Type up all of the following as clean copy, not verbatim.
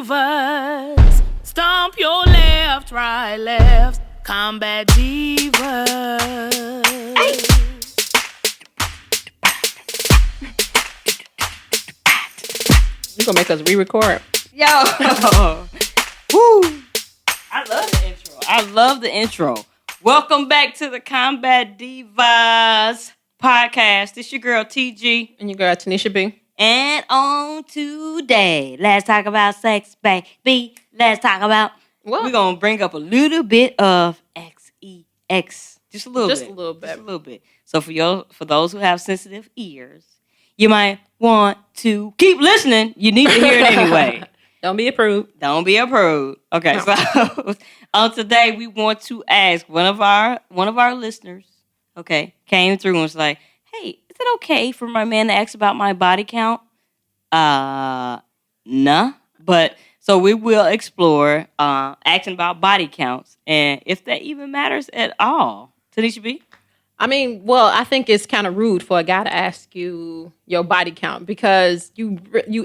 Divas. Stomp your left, right, left. Combat Divas. Hey. You gonna make us re-record? Yo. Woo. I love the intro. Welcome back to the Combat Divas podcast. This your girl TG. And your girl Tanisha B. And on today, let's talk about sex, baby. Let's talk about... What? We're going to bring up a little bit of XEX. Just a little bit. So for those who have sensitive ears, you might want to keep listening. You need to hear it anyway. Don't be approved. Okay, no. So today we want to ask one of our listeners, okay, came through and was like, hey, is it okay for my man to ask about my body count? Nah. But so we will explore asking about body counts and if that even matters at all. Tanisha B? I mean, well, I think it's kind of rude for a guy to ask you your body count because you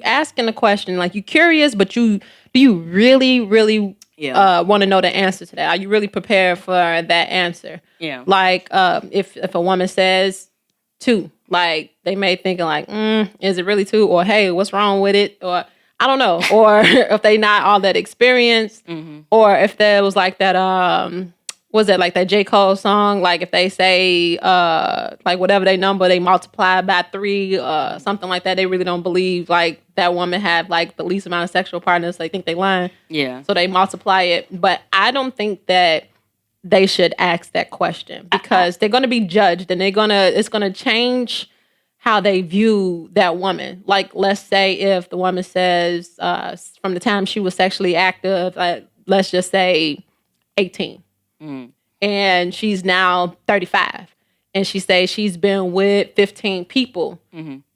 asking a question like you curious, but do you really want to know the answer to that? Are you really prepared for that answer? Yeah. Like if a woman says 2, like they may thinking like, is it really 2? Or hey, what's wrong with it? Or I don't know. Or if they not all that experienced, or if there was like that was it like that J. Cole song? Like if they say like whatever they number, they multiply by 3, something like that. They really don't believe like that woman had like the least amount of sexual partners. They think they lying. Yeah. So they multiply it. But I don't think that they should ask that question because they're gonna be judged and it's gonna change how they view that woman. Like let's say if the woman says from the time she was sexually active, let's just say 18. And she's now 35 and she says she's been with 15 people.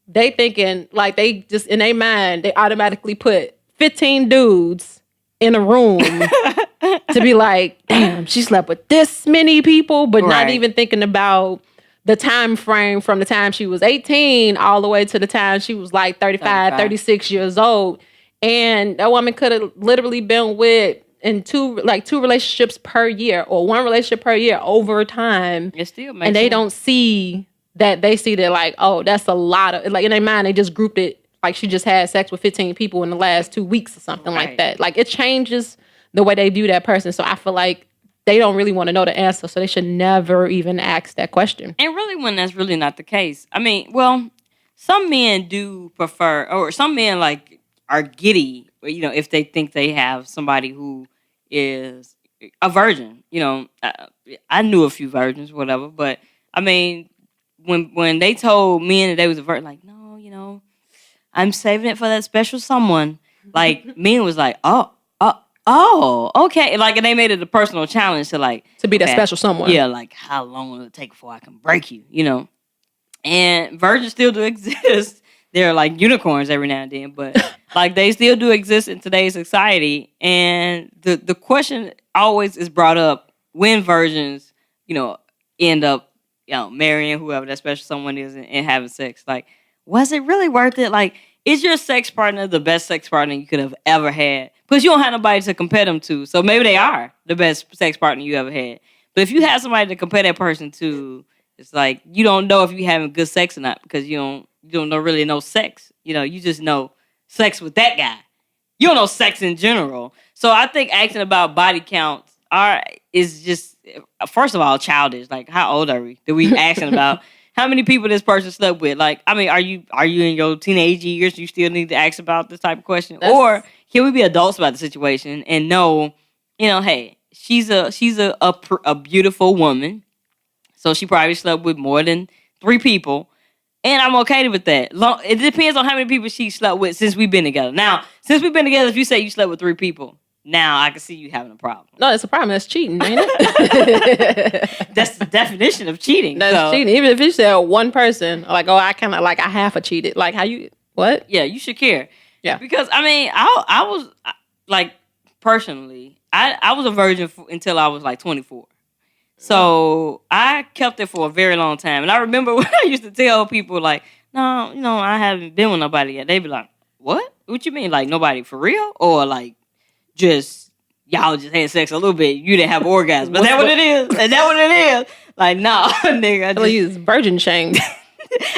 They thinking like they just in their mind they automatically put 15 dudes in a room to be like, damn, she slept with this many people, but not even thinking about the time frame from the time she was 18 all the way to the time she was like 35. 36 years old. And that woman could have literally been with in two relationships per year or one relationship per year over time. It still makes and they sense. don't see that. They see that like, oh, that's a lot of, like in their mind, they just grouped it like she just had sex with 15 people in the last 2 weeks or something like that. Like it changes the way they view that person. So I feel like they don't really want to know the answer. So they should never even ask that question. And really when that's really not the case. I mean, well, some men do prefer, or some men like are giddy, you know, if they think they have somebody who is a virgin. You know, I knew a few virgins, whatever. But I mean, when they told men that they was a virgin, like, no, you know, I'm saving it for that special someone. Like, men was like, oh, okay. Like, and they made it a personal challenge to like be that special someone. Yeah, like how long will it take before I can break you? You know, and virgins still do exist. They're like unicorns every now and then, but like they still do exist in today's society. And the question always is brought up when virgins, you know, end up, you know, marrying whoever that special someone is and having sex. Like, was it really worth it? Like, is your sex partner the best sex partner you could have ever had? Because you don't have nobody to compare them to. So maybe they are the best sex partner you ever had. But if you have somebody to compare that person to, it's like you don't know if you're having good sex or not because you don't really know sex. You know, you just know sex with that guy. You don't know sex in general. So I think asking about body counts is just, first of all, childish. Like, how old are we? That we asking about how many people this person slept with? Like, I mean, are you in your teenage years? You still need to ask about this type of question, or can we be adults about the situation and know, you know, hey, she's a beautiful woman, so she probably slept with more than 3 people. And I'm okay with that. It depends on how many people she slept with since we've been together. Now, since we've been together, if you say you slept with 3 people, now I can see you having a problem. No, it's a problem. That's cheating, ain't it? That's the definition of cheating. That's cheating. Even if you say one person, like, oh, I kind of like I half a cheated. Like, how you, what? Yeah, you should care. Yeah. Because, I mean, I was, like, personally, I was a virgin until I was, like, 24. So I kept it for a very long time. And I remember when I used to tell people, like, no, you know, I haven't been with nobody yet. They'd be like, what? What you mean? Like nobody for real? Or like just y'all just had sex a little bit. You didn't have orgasm. Is that what it is? Is that what it is? Like, no, nigga. I use virgin shame.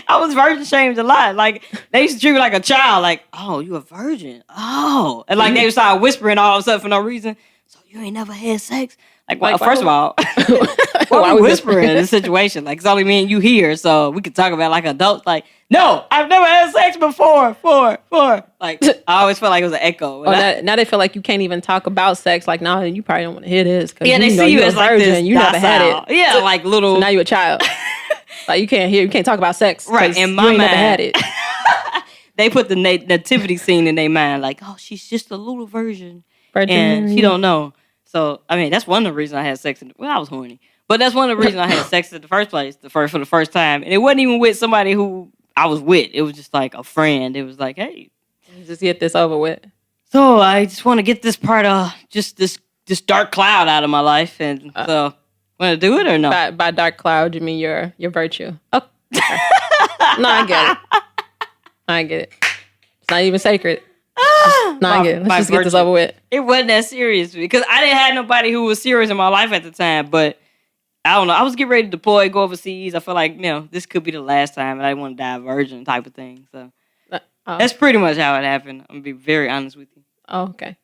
I was virgin shamed a lot. Like, they used to treat me like a child. Like, oh, you a virgin? Oh. And like, they would start whispering all of a sudden for no reason. So you ain't never had sex? Like, well, first of all, why are we whispering in this situation? Like, it's only me and you here, so we can talk about like adults. Like, no, I've never had sex before. Like, I always felt like it was an echo. Now they feel like you can't even talk about sex. Like, no, you probably don't want to hear this. Yeah, they see you as like this. You never had it. Yeah, like little. So now you're a child. Like, you can't talk about sex. Right, in my you ain't mind. never had it. They put the nativity scene in their mind. Like, oh, she's just a little virgin. And Mary. she don't know. So, I mean, that's one of the reasons I had sex. I was horny. But that's one of the reasons I had sex in the first place, for the first time. And it wasn't even with somebody who I was with. It was just like a friend. It was like, hey. Just get this over with. So, I just want to get this part of just this dark cloud out of my life. And so, want to do it or no? By dark cloud, you mean your virtue. Oh. Okay. No, I get it. It's not even sacred. Let's just get this over with. It wasn't that serious because I didn't have nobody who was serious in my life at the time. But I don't know. I was getting ready to deploy, go overseas. I feel like, this could be the last time, and I didn't want to die a virgin type of thing. So that's pretty much how it happened. I'm gonna be very honest with you. Oh, okay.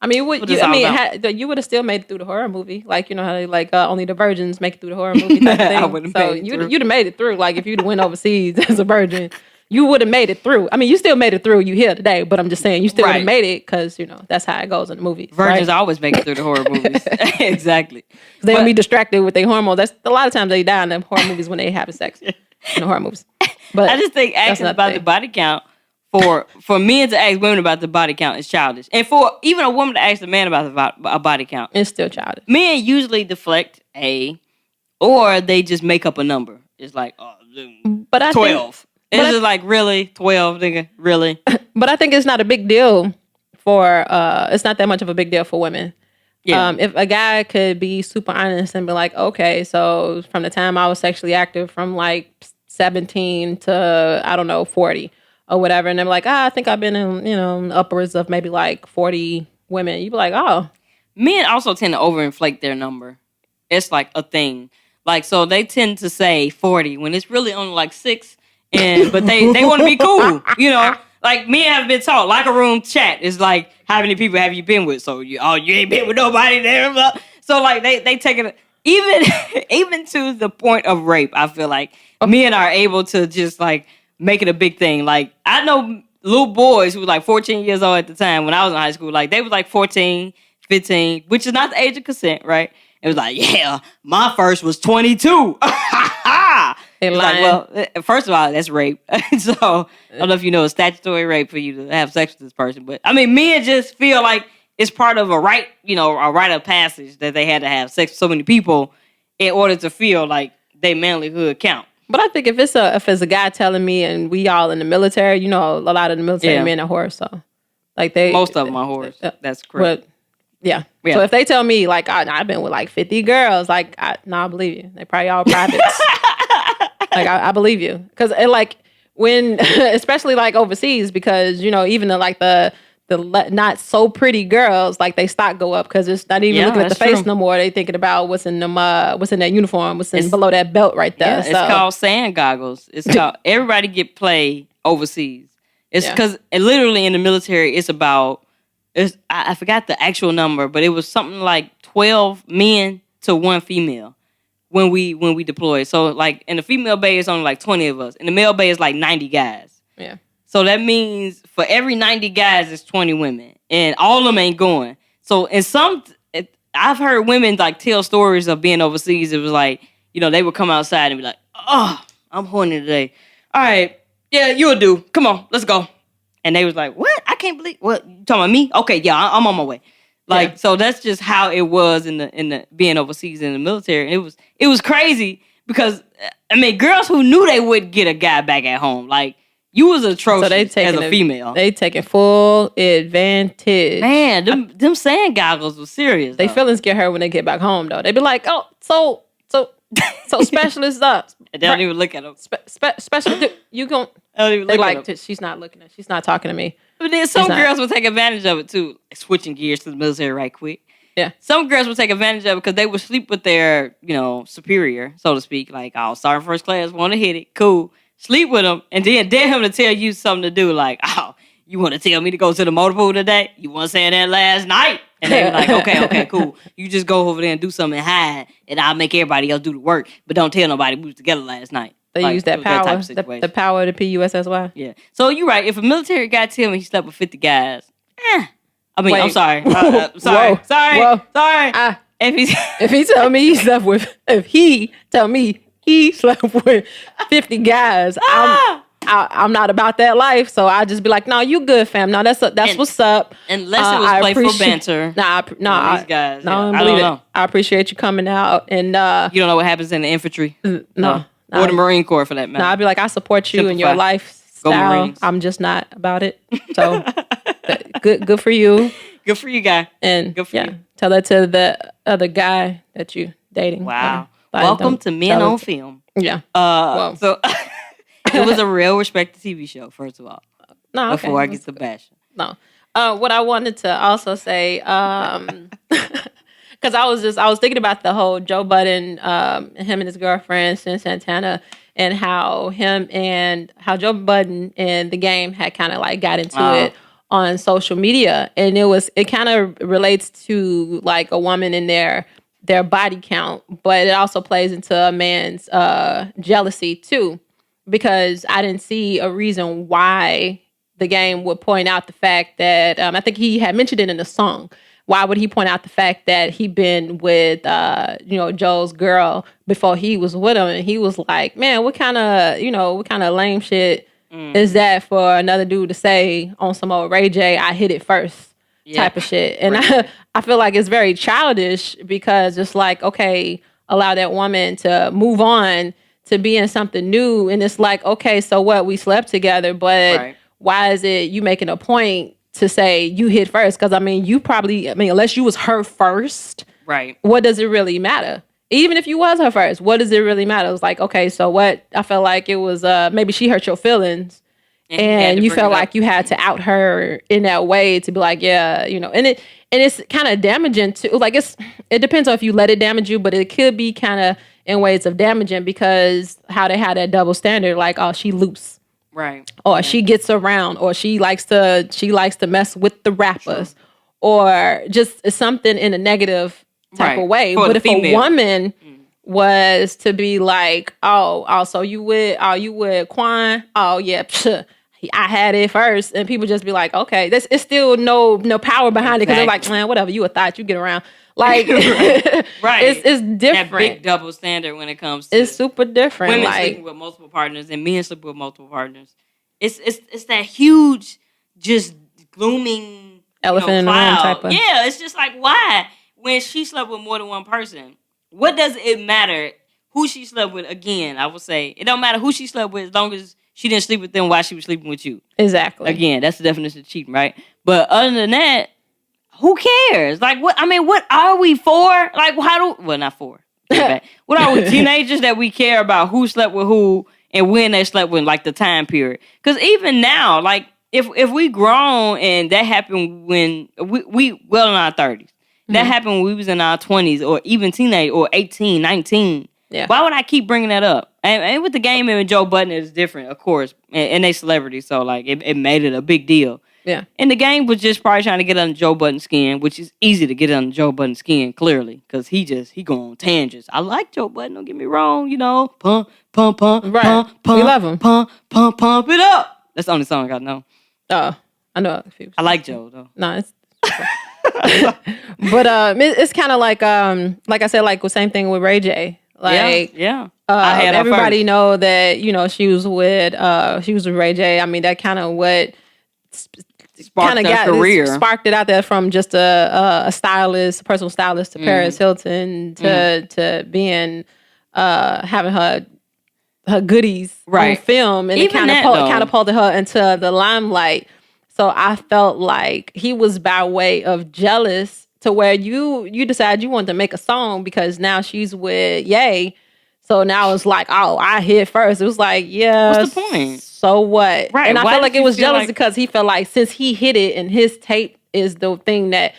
I mean, you would have still made it through the horror movie, like how they like only the virgins make it through the horror movie type of thing. I would've so made it through. you'd have made it through. Like if you'd went overseas as a virgin, you would have made it through. I mean, you still made it through. You here today, but I'm just saying you still would have made it because that's how it goes in the movies. Virgins right? always make it through the horror movies. Exactly. They don't be distracted with their hormones. That's a lot of times they die in the horror movies when they having sex in the horror movies. But I just think asking about the body count for men to ask women about the body count is childish, and for even a woman to ask a man about a body count, it's still childish. Men usually deflect or they just make up a number. It's like, but I 12. It's just like, really? 12, nigga? Really? But I think it's not a big deal it's not that much of a big deal for women. Yeah. If a guy could be super honest and be like, okay, so from the time I was sexually active from like 17 to, I don't know, 40 or whatever. And they're like, I think I've been in, upwards of maybe like 40 women. You'd be like, oh. Men also tend to overinflate their number. It's like a thing. Like, so they tend to say 40 when it's really only like 6. But they want to be cool, Like, me have been taught, locker room chat is like, how many people have you been with? So, you ain't been with nobody there. So, like, they take it, even to the point of rape, I feel like men are able to just, like, make it a big thing. Like, I know little boys who were, like, 14 years old at the time when I was in high school. Like, they was, like, 14, 15, which is not the age of consent, right? It was like, yeah, my first was 22. Like, well, first of all, that's rape. So I don't know if you know it's statutory rape for you to have sex with this person. But I mean, men just feel like it's part of a right, a rite of passage that they had to have sex with so many people in order to feel like their manlyhood count. But I think if it's a guy telling me, and we all in the military, a lot of the military men are whores. So like most of them are whores. That's correct. But, yeah. So if they tell me like I've been with like 50 girls, like I believe you. They probably all privates. Like I believe you, because like when, especially like overseas, because even the not so pretty girls, like they stock go up because it's not even looking at the face no more. They thinking about what's in them, what's in that uniform, what's in below that belt right there. Yeah, it's called sand goggles. It's called everybody get play overseas. It's because literally in the military, it's about I forgot the actual number, but it was something like 12 men to 1 female. When we deploy. So like in the female bay it's only like 20 of us. In the male bay it's like 90 guys. Yeah. So that means for every 90 guys it's 20 women. And all of them ain't going. So I've heard women like tell stories of being overseas. It was like, they would come outside and be like, oh, I'm horny today. All right, yeah, you'll do. Come on, let's go. And they was like, what? I can't believe what you talking about me? Okay, yeah, I'm on my way. Like, so that's just how it was in the being overseas in the military. And it was crazy because, I mean, girls who knew they would get a guy back at home. Like, you was atrocious as a female. They taking full advantage. Man, them sand goggles was serious. They feelings get hurt when they get back home, though. They be like, oh, so So specialists up. And they don't even look at them. Special. You gon' They don't even They look at like. them. She's not looking at. She's not talking to me. But then some It's not. girls will take advantage of it too, like switching gears to the military right quick. Yeah. Some girls will take advantage of it because they would sleep with their, superior, so to speak. Like, oh, Sergeant First Class, want to hit it, cool. Sleep with him, and then dare him to tell you something to do. Like, oh, you want to tell me to go to the motor pool today? You want to say that last night? And they be like, okay, cool. You just go over there and do something and hide, and I'll make everybody else do the work. But don't tell nobody we was together last night. They use that type power, of situation. the power of the PUSSY. Yeah. So you're right. If a military guy tell me he slept with 50 guys, I mean, Wait. I'm sorry. Sorry. Whoa. Sorry. Whoa. Sorry. If he tell me he slept with, if he tell me he slept with 50 guys, I'm not about that life. So I just be like, no, you good, fam. No, that's what's up. Unless it was I playful banter. These guys. No, Yeah, I I don't believe don't it. know. I appreciate you coming out and You don't know what happens in the infantry? no. Or the Marine Corps, for that matter. No, I'd be like, I support you and your Simplify. Go lifestyle. Marines. I'm just not about it. So good for you. Good for you, guy. And Good for you. tell that to the other guy that you dating. Wow. Like, Welcome don't to Men tell on it to- Film. Yeah. So it was a real respected TV show, first of all. No, okay. Before I get to bashing. No. What I wanted to also say, because I was thinking about the whole Joe Budden, him and his girlfriend, Sin Santana, and how Joe Budden and the game had kind of like got into it on social media. And it kind of relates to like a woman in their body count, but it also plays into a man's jealousy too, because I didn't see a reason why the game would point out the fact that I think he had mentioned it in the song. Why would he point out the fact that he'd been with Joe's girl before he was with him? And he was like, man, what kind of lame shit is that for another dude to say on some old Ray J, I hit it first type of shit. And I feel like it's very childish because it's like, okay, allow that woman to move on to be in something new. And it's like, okay, so what? We slept together, but why is it you making a point to say you hit first? Because unless you was her first, right? What does it really matter? Even if you was her first, what does it really matter? It was like, okay, so what? I felt like it was maybe she hurt your feelings, and you felt like you had to out her in that way to be like, yeah, and it's kind of damaging too. Like it depends on if you let it damage you, but it could be kind of in ways of damaging because how they had that double standard, like, oh, she loose. Right. Or she gets around, or she likes to mess with the rappers, or just something in a negative type of way. For but if female. a woman was to be like, oh, so you with Quan? Oh yeah, I had it first, and people just be like, okay, it's still no power behind it because they're like, man, whatever, you a thought, you get around. Like, right? It's different. That big double standard when it comes to it's super different. women like, sleeping with multiple partners and men sleeping with multiple partners. It's that huge, just glooming elephant in the room cloud. type of. Yeah, it's just like, why? When she slept with more than one person, what does it matter who she slept with? Again, I would say it don't matter who she slept with as long as she didn't sleep with them while she was sleeping with you. Exactly. Again, that's the definition of cheating, right? But other than that, who cares? Like, what are we for? Like, not for. What are we, teenagers, that we care about who slept with who and when they slept with, like, the time period? Because even now, like, if we grown and that happened when we well in our 30s, that happened when we was in our 20s or even teenage or 18, 19. Yeah. Why would I keep bringing that up? And with the game and Joe Budden, it's different, of course, and they celebrities, so like it made it a big deal. Yeah. And the game was just probably trying to get under Joe Budden's skin, which is easy to get under Joe Budden's skin, clearly, because he go on tangents. I like Joe Budden, don't get me wrong, pump, pump, pump, Right. pump, pump, We love him. pump, pump, pump it up. That's the only song I know. Oh, I know a few. I like Joe though. No, it's but it's kind of like I said, like the same thing with Ray J. Like yeah. I had her everybody first. know that she was with Ray J. I mean, that kind of what Sparked her career. Sparked it out there from just a stylist, a personal stylist, to Paris Hilton to being having her goodies on film, and Even it catapulted her into the limelight. So I felt like he was by way of jealous to where you decide you want to make a song because now she's with Ye. So now it's like, oh, I hit first. It was like, yeah. What's the point? So what? Right. And I Why felt did like it you was feel jealous like- because he felt like since he hit it and his tape is the thing that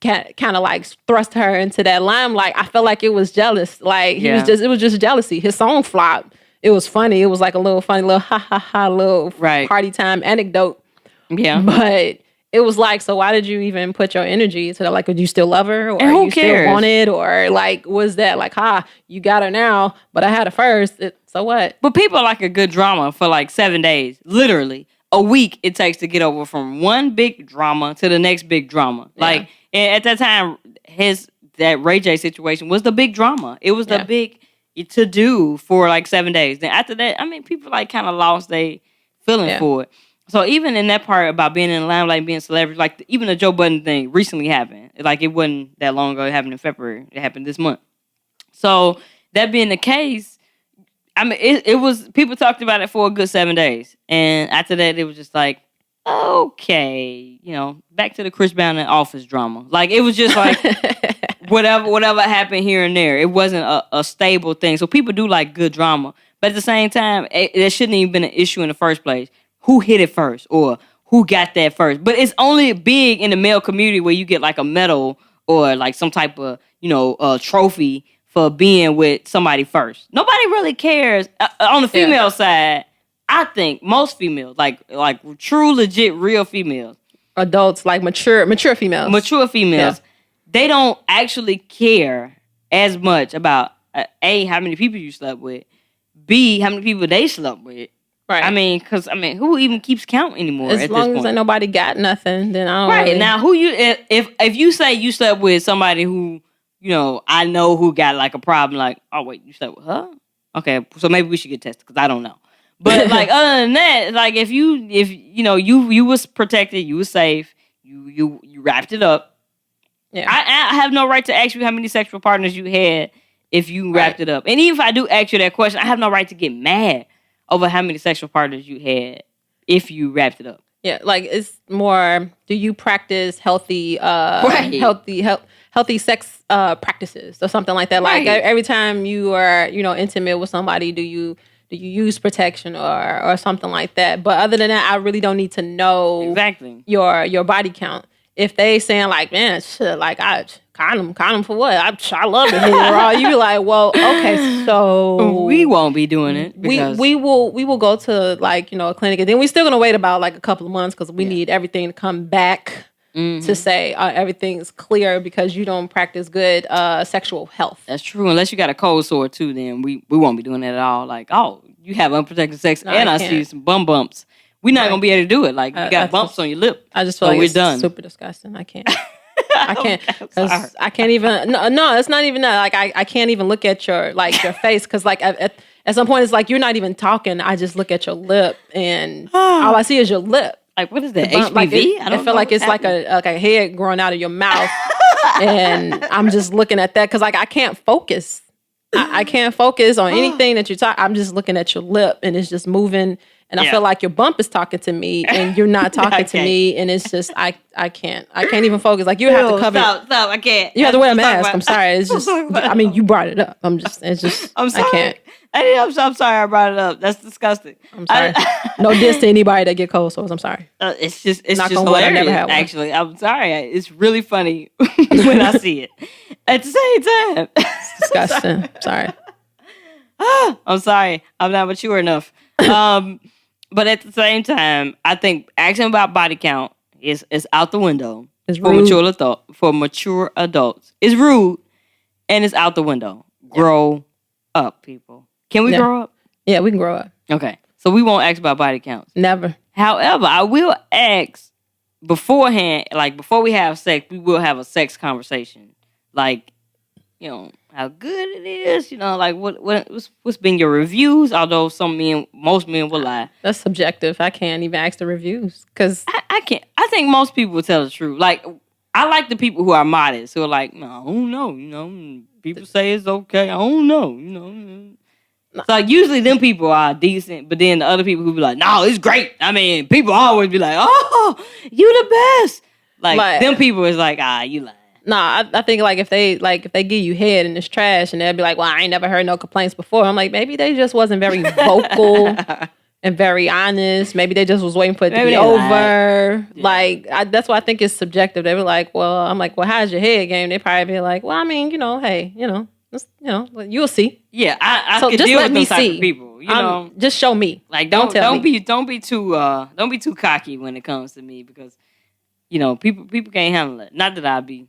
kind of like thrust her into that limelight, I felt like it was jealous. Like it was just jealousy. His song flopped. It was funny. It was like a little funny little ha ha ha little party time anecdote. Yeah. But it was like, so why did you even put your energy into that? Like, would you still love her? Or And who you cares? still want it? Or like, was that like, you got her now, but I had her first. So what? But people like a good drama for like 7 days. Literally. A week it takes to get over from one big drama to the next big drama. Yeah. Like, and at that time, that Ray J situation was the big drama. It was the big to do for like 7 days. Then after that, I mean, people like kind of lost their feeling for it. So even in that part about being in the limelight, being a celebrity, like even the Joe Budden thing recently happened. Like it wasn't that long ago. It happened in February. It happened this month. So that being the case, I mean, it was, people talked about it for a good 7 days. And after that, it was just like, okay, back to the Chris Brown in Office drama. Like it was just like whatever happened here and there. It wasn't a stable thing. So people do like good drama. But at the same time, it shouldn't even been an issue in the first place. Who hit it first or who got that first? But it's only big in the male community where you get like a medal or like some type of, trophy for being with somebody first. Nobody really cares. On the female side, I think most females, like true, legit, real females. Adults, like mature females. Mature females, they don't actually care as much about, A, how many people you slept with, B, how many people they slept with. Right. I mean, who even keeps count anymore? As long as ain't nobody got nothing, then I don't. Right really... now, who you if you say you slept with somebody who I know who got like a problem, like, oh wait, you slept with her? Okay, so maybe we should get tested because I don't know. But like other than that, like if you was protected, you was safe, you wrapped it up. Yeah, I have no right to ask you how many sexual partners you had if you wrapped it up, and even if I do ask you that question, I have no right to get mad over how many sexual partners you had if you wrapped it up. Yeah, like it's more, do you practice healthy sex practices or something like that? Like every time you are, intimate with somebody, do you use protection or something like that? But other than that, I really don't need to know your body count. If they saying like, man, shit, like I condom for what? I love it here. Or you be like, well, okay, so we won't be doing it. We will go to like a clinic, and then we're still gonna wait about like a couple of months because we need everything to come back to say everything's clear because you don't practice good sexual health. That's true. Unless you got a cold sore too, then we won't be doing that at all. Like, oh, you have unprotected sex, and I see some bumps. We're not gonna be able to do it. Like you got bumps on your lip. I just feel like it's done. Super disgusting. I can't. I can't even. No, it's not even that. Like I can't even look at your face because like at some point it's like you're not even talking. I just look at your lip and all I see is your lip. Like what is that? HPV? Like I feel like it's like a head growing out of your mouth, and I'm just looking at that because like I can't focus. I can't focus on anything that you're talking. I'm just looking at your lip and it's just moving. And I feel like your bump is talking to me and you're not talking to me. And it's just, I can't even focus. Like you have to cover. Stop, I can't. You have to wear a mask. I'm sorry. It's just, I mean, you brought it up. I'm sorry. I can't. I'm sorry I brought it up. That's disgusting. I'm sorry. No diss to anybody that get cold sores. I'm sorry. It's just hilarious, actually. I'm sorry. It's really funny when I see it. At the same time. It's disgusting. Sorry. I'm sorry. I'm not mature enough. But at the same time, I think asking about body count is out the window. It's rude. For mature adults. It's rude and it's out the window. Grow up, people. Can we grow up? Yeah, we can grow up. Okay. So we won't ask about body counts. Never. However, I will ask beforehand, like before we have sex, we will have a sex conversation. Like, how good it is, like what's been your reviews? Although most men will lie. That's subjective. I can't even ask the reviews because I can't. I think most people will tell the truth. Like I like the people who are modest, who are like, no, I don't know. People say it's okay. I don't know. So usually them people are decent, but then the other people who be like, no, it's great. I mean, people always be like, oh, you the best. Like them people is like, you lying. I think like if they give you head and it's trash and they'll be like, well, I ain't never heard no complaints before. I'm like, maybe they just wasn't very vocal and very honest. Maybe they just was waiting for it to be over. Yeah. Like that's why I think it's subjective. They were like, well, I'm like, well, how's your head game? They probably be like, well, I mean, hey, you'll see. Yeah, I so can just deal let with me those type see. of people. You know, just show me. Like don't be too cocky when it comes to me because people can't handle it. Not that I be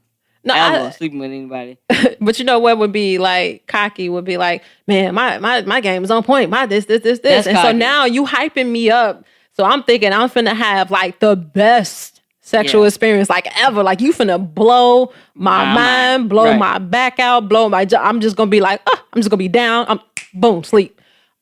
sleeping with anybody. But you know what would be like cocky would be like, man, my game is on point. My this. That's and cocky. So now you hyping me up. So I'm thinking I'm finna have like the best sexual experience like ever. Like you finna blow my mind, blow my back out, I'm just gonna be like, I'm just gonna be down. I'm boom, sleep.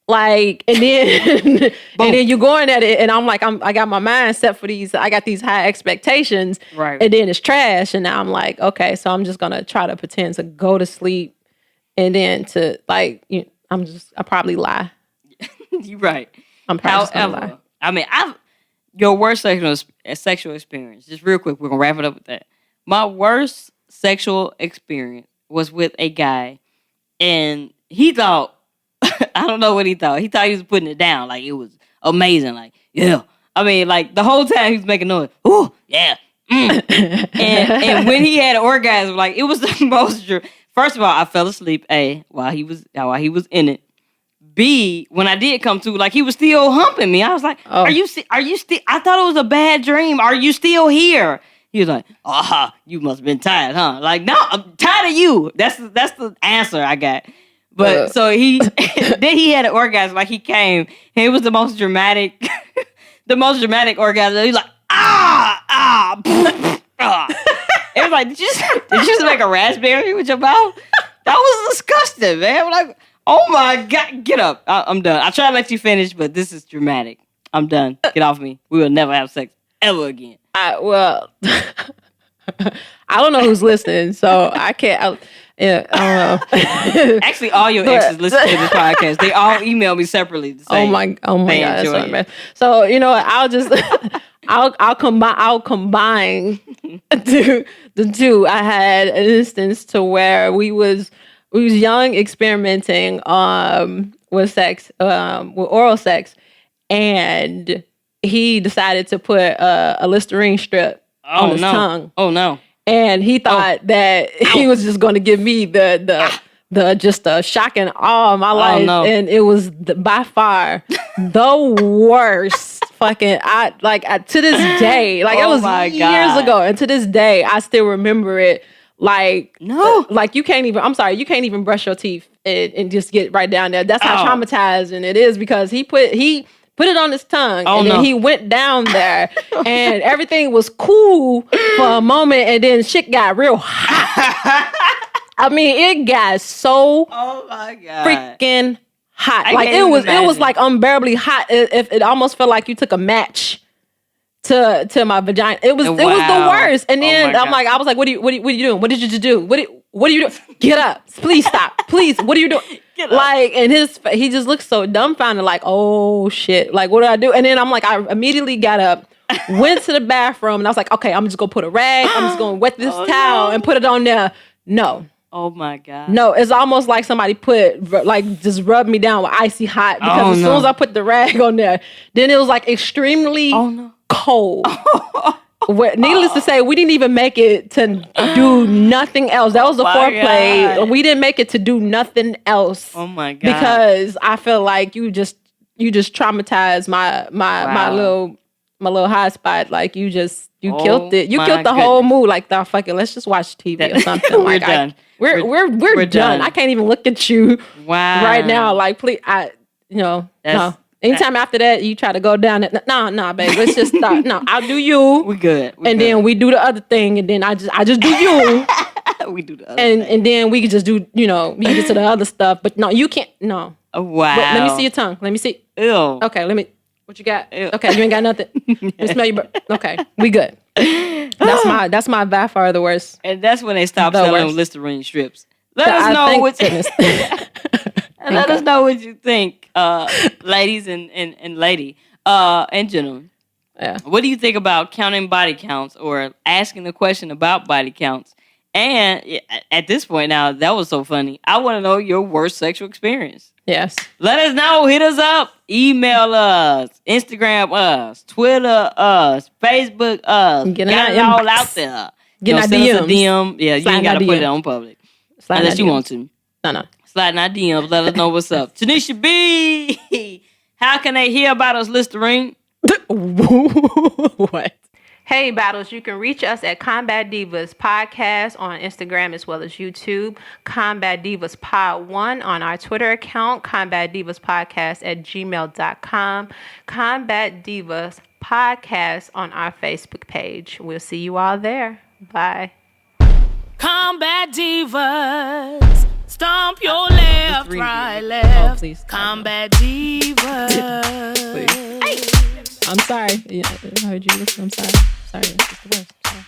Like, and then and then you're going at it, and I'm like, I got my mind set for these. I got these high expectations, right? And then it's trash, and now I'm like, okay, so I'm just gonna try to pretend to go to sleep, and then to like, I probably lie. You're right. I'm probably just gonna lie. I mean, your worst sexual experience. Just real quick, we're gonna wrap it up with that. My worst sexual experience was with a guy, and he thought. I don't know what he thought. He thought he was putting it down. Like, it was amazing. Like, yeah. I mean, like, the whole time he was making noise. Ooh, yeah. And when he had an orgasm, like, it was the most... First of all, I fell asleep, A, while he was in it. B, when I did come to, like, he was still humping me. I was like, are you still... I thought it was a bad dream. Are you still here? He was like, you must have been tired, huh? Like, no, I'm tired of you. That's the answer I got. But so then he had an orgasm, like he came, and it was the most dramatic orgasm. He was like, It was like, did you just make a raspberry with your mouth? That was disgusting, man. I'm like, oh my God, get up. I'm done. I try to let you finish, but this is dramatic. I'm done. Get off me. We will never have sex ever again. I don't know who's listening, so I can't. I don't know. Actually, all your exes listen to this podcast. They all email me separately. To say oh my God, that's so bad. So I'll just I'll combine the two. I had an instance to where we was young, experimenting with sex, with oral sex, and he decided to put a Listerine strip on his tongue. Oh no. And he thought that he was just going to give me the just a shock and awe of my life. No. And it was by far the worst fucking, to this day, like it was years ago. And to this day, I still remember it. Like, no, like you can't even brush your teeth and just get right down there. That's how traumatizing it is, because he put it on his tongue, and then he went down there, and everything was cool for a moment, and then shit got real hot. I mean, it got so freaking hot. Like it was like unbearably hot. It almost felt like you took a match to my vagina. It was the worst. And then I was like, what are you doing? What did you just do? What are you doing? Get up. Please stop. Please. What are you doing? Like, and he just looked so dumbfounded, like, oh shit. Like, what do I do? And then I'm like, I immediately got up, went to the bathroom, and I was like, okay, I'm just gonna put a rag, I'm just gonna wet this towel and put it on there. No. Oh my God. No, it's almost like somebody just rubbed me down with icy hot, because as soon as I put the rag on there, then it was like extremely cold. Needless to say, we didn't even make it to do nothing else. That was the foreplay. God. We didn't make it to do nothing else. Oh my God. Because I feel like you just traumatized my little high spot. Like you killed it. You killed the whole mood. Like, fuck it, let's just watch TV or something. We're done. We're done. I can't even look at you right now. Like, please, no. Anytime after that, you try to go down it. No, babe. Let's just stop. No, I'll do you. We good. Then we do the other thing, and then I just do you. We do the other thing. And then we can just do, we can get to the other stuff. But no, you can't. No. Oh, wow. Wait, let me see your tongue. Let me see. Ew. Okay, what you got? Ew. Okay, you ain't got nothing. Let me smell your breath. Okay, we good. That's my by far the worst. And that's when they stop selling Listerine strips. Let us know what let us know what you think, ladies and lady, and gentlemen. Yeah. What do you think about counting body counts, or asking the question about body counts, And at this point now, that was so funny. I want to know your worst sexual experience. Yes. Let us know. Hit us up. Email us. Instagram us. Twitter us. Facebook us. Get it all out there. Get our send us a DMs. DM. Yeah, you ain't got to put it on public. Unless you want to. No. Slide in our DMs. Let us know what's up. Tanisha B. How can they hear about us, Listerine? What? Hey, Battles, you can reach us at Combat Divas Podcast on Instagram as well as YouTube. Combat Divas Pod 1 on our Twitter account. Combat Divas Podcast at gmail.com. Combat Divas Podcast on our Facebook page. We'll see you all there. Bye. Combat Divas. Stomp your left, right, left. Oh, please. Combat Divas. Please. Hey. I'm sorry. Yeah, I heard you. Listen, I'm sorry. Sorry. It's the worst. Sorry.